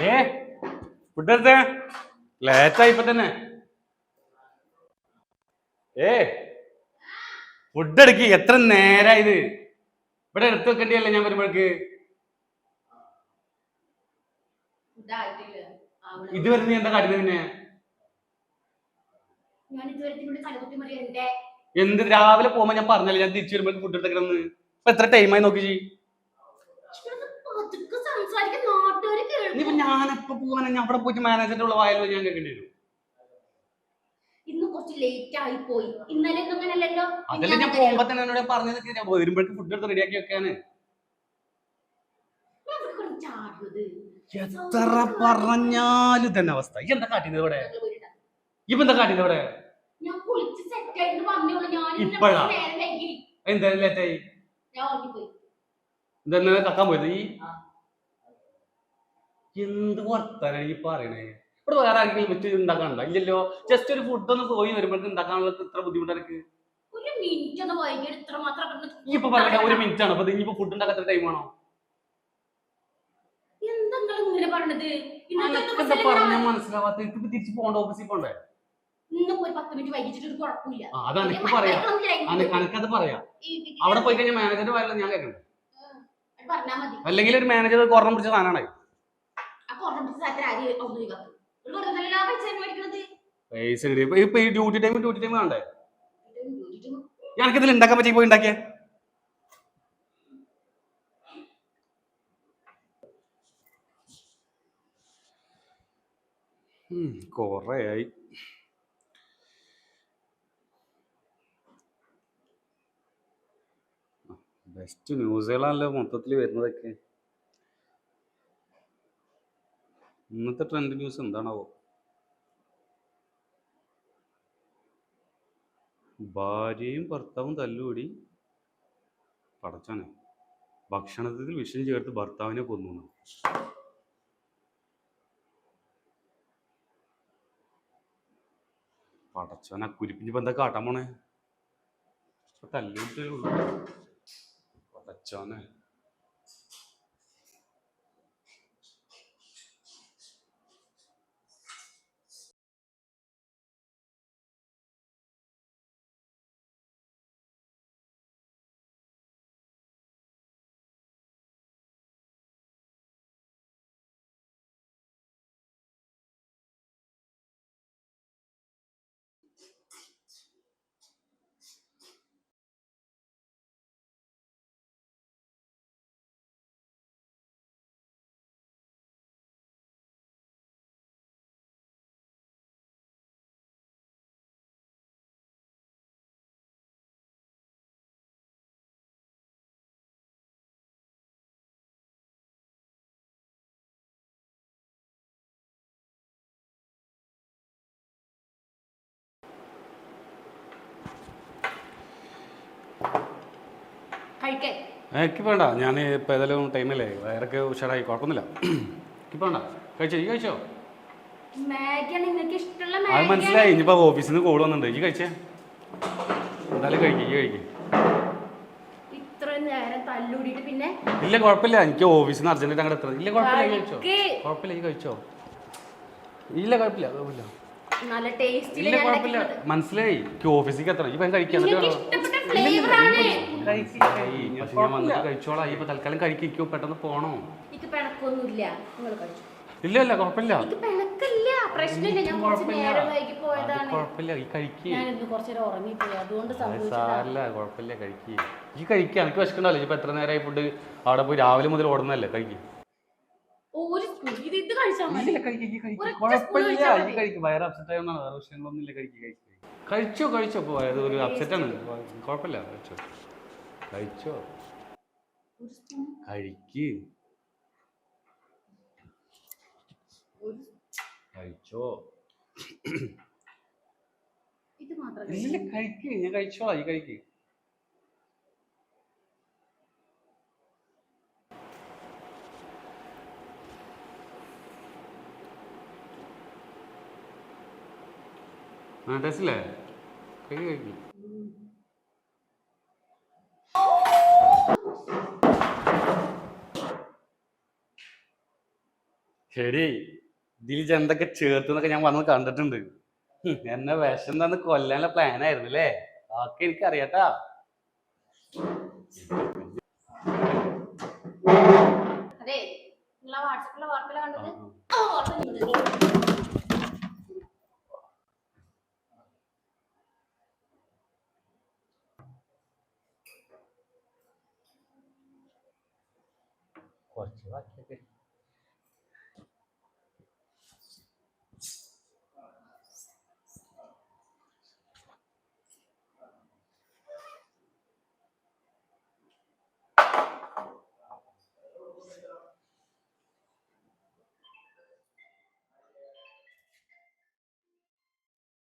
ഏ ഫുഡ് എടുത്തേ ലേറ്റായി ഇപ്പൊ തന്നെ. ഫുഡ് എടുക്കി. എത്ര നേരായത് ഇവിടെ എടുത്തു വെക്കേണ്ടിയല്ലേ ഞാൻ വരുമ്പോഴേക്ക്. ഇതുവരെ നീ എന്താ കാട്ടിയത്? പിന്നെ എന്ത് രാവിലെ പോകുമ്പോ ഞാൻ പറഞ്ഞല്ലേ ഞാൻ തിരിച്ചു വരുമ്പോ ഫുഡ് എടുക്കണമെന്ന്. ഇപ്പൊ എത്ര ടൈമായി നോക്കി. ഇനിയിപ്പോ ഞാനെപ്പോ പോവാനാ? ഞാൻ അവിടെ പോയിട്ട് മാനേജറിന്റെ ഉള്ള വായല്ലോ ഞാൻ കേൾക്കേണ്ടി വരും. അതല്ലേ ഞാൻ പോകുമ്പോ തന്നെ എന്നോട് പറഞ്ഞത് വരുമ്പോഴേക്ക് ഫുഡ് എടുത്ത് റെഡിയാക്കി വെക്കാന്. എത്ര പറഞ്ഞാലും തന്നെ അവസ്ഥ. ഈ എന്താ കാട്ടിയത് ഇവിടെ? ഇപ്പൊ എന്താ കാട്ടിയത് ഇവിടെ? ഇപ്പഴാ എന്തായാലും ലേറ്റായി. എന്താ കക്കാൻ പോയത്? ഈ എന്ത് വർത്താനാണ് ഈ പറയണേ? ഇവിടെ വേറെ ആരെങ്കിലും വെച്ച് ഉണ്ടാക്കാനുണ്ട? ഇല്ലല്ലോ. ജസ്റ്റ് ഒരു ഫുഡ് ഒന്ന് പോയി വരുമ്പോഴേക്ക് ഉണ്ടാക്കാനുള്ള ഇത്ര ബുദ്ധിമുട്ട് എനിക്ക്. ഇപ്പൊ പറഞ്ഞ ഒരു മിനിറ്റ് ആണ്. അപ്പൊ ഇനിയിപ്പോ ഫുഡ് ഉണ്ടാക്കാത്ത ടൈം ആണോ? പറഞ്ഞ മനസ്സിലാവാത്ത. ഇപ്പൊ തിരിച്ചു പോകണ്ട, ഓഫീസിൽ പോണ്ടേ? അതാണ് എനിക്ക് പറയാം. അനക്കത് പറയാം. അവിടെ പോയി കഴിഞ്ഞാൽ മാനേജറിന്റെ വായല്ലോ ഞാൻ കേൾക്കണ്ടേ? അല്ലെങ്കിൽ ഒരു മാനേജർ കുറഞ്ഞ പിടിച്ച സാധനമാണ്. പൈസ ഇപ്പൊ ഈ ഡ്യൂട്ടി ടൈം വേണ്ടേ? ഞങ്ങൾക്കിതിൽ ഉണ്ടാക്കാൻ പറ്റി പോയി ഉണ്ടാക്കിയ കൊറേയായി. ബെസ്റ്റ് ന്യൂസുകളാണല്ലോ മൊത്തത്തിൽ വരുന്നതൊക്കെ. ഇന്നത്തെ ട്രെൻഡ് ന്യൂസ് എന്താണാവോ? ഭാര്യയും ഭർത്താവും തല്ലുകൂടി. പടച്ചാനെ. ഭക്ഷണത്തിൽ വിഷം ചേർത്ത് ഭർത്താവിനെ കൊന്നു. പടച്ചാനെ, കുരിപ്പിഞ്ഞിപ്പോ എന്താ കാട്ടാൻ പോണേ? തല്ലിട്ടേ ഉള്ളൂ. പടച്ചാനെ. എനിക്ക് വേണ്ട. ഞാൻ ഇപ്പം ഏതായാലും ടൈമല്ലേ, വയറൊക്കെ ഉഷാറായി, കുഴപ്പമൊന്നുമില്ല. എനിക്ക് വേണ്ട. കഴിച്ചോ? ഈ കഴിച്ചോ? അത് മനസ്സിലായി. ഇനിയിപ്പോൾ ഓഫീസിൽ നിന്ന് കോൾ വന്നിട്ടുണ്ട്. ഈ കഴിച്ചേ? എന്തായാലും കഴിക്കും. ഈ കഴിക്കും. ഇല്ല കുഴപ്പമില്ല. എനിക്ക് ഓഫീസിൽ നിന്ന് അർജന്റായിട്ട് അങ്ങോട്ട് എത്ര. ഇല്ല കുഴപ്പമില്ല. ഈ കഴിച്ചോ? കുഴപ്പമില്ല. ഈ കഴിച്ചോ? ഇല്ല കുഴപ്പമില്ല. കുഴപ്പമില്ല. ഇല്ല കുഴപ്പമില്ല. മനസ്സിലായി. എനിക്ക് ഓഫീസിലേക്ക് എത്തണം. ഇപ്പം കഴിക്കാൻ ഞാൻ വന്നിട്ട് കഴിച്ചോളാം. ഇപ്പൊ തൽക്കാലം കഴിക്കോ? പെട്ടെന്ന് പോണോ? ഇല്ല ഇല്ല കുഴപ്പമില്ല. കുഴപ്പമില്ല. ഈ കഴിക്കുക. കുഴപ്പമില്ല. കഴിക്കുക. ഈ കഴിക്കുക. എനിക്ക് വിശക്കണ്ടല്ലോ. ഇപ്പൊ എത്ര നേരമായി ഫുഡ് അവിടെ പോയി രാവിലെ മുതൽ ഓടുന്നല്ലേ? കഴിക്കുക. കുഴപ്പമില്ല. ഈ കഴിക്കും. വയറ് അപ്സെറ്റ് ആയെന്നാണ്. വേറെ വിഷയങ്ങളൊന്നുമില്ല. കഴിച്ചോ? കഴിച്ചോ? ഇപ്പോൾ ഒരു അപ്സെറ്റാണ്. കുഴപ്പമില്ല. കഴിച്ചോ? കഴിച്ചോ? ഇല്ല കഴിക്ക്. ഞാൻ കഴിച്ചോളാം. ഈ കഴിക്ക്. ടേസ്റ്റല്ലേ? കഴിക്കും. ശരി, ഇതിൽ എന്തൊക്കെ ചേർത്തെന്നൊക്കെ ഞാൻ വന്ന് കണ്ടിട്ടുണ്ട്. എന്നെ വിഷം തന്ന് കൊല്ലാനുള്ള പ്ലാൻ ആയിരുന്നു അല്ലേ? ഒക്കെ എനിക്കറിയാട്ടാ. അതെ, വാട്സാപ്പിലെ വാർത്തയില കണ്ടത്. കുറച്ച് ബാക്കിയൊക്കെ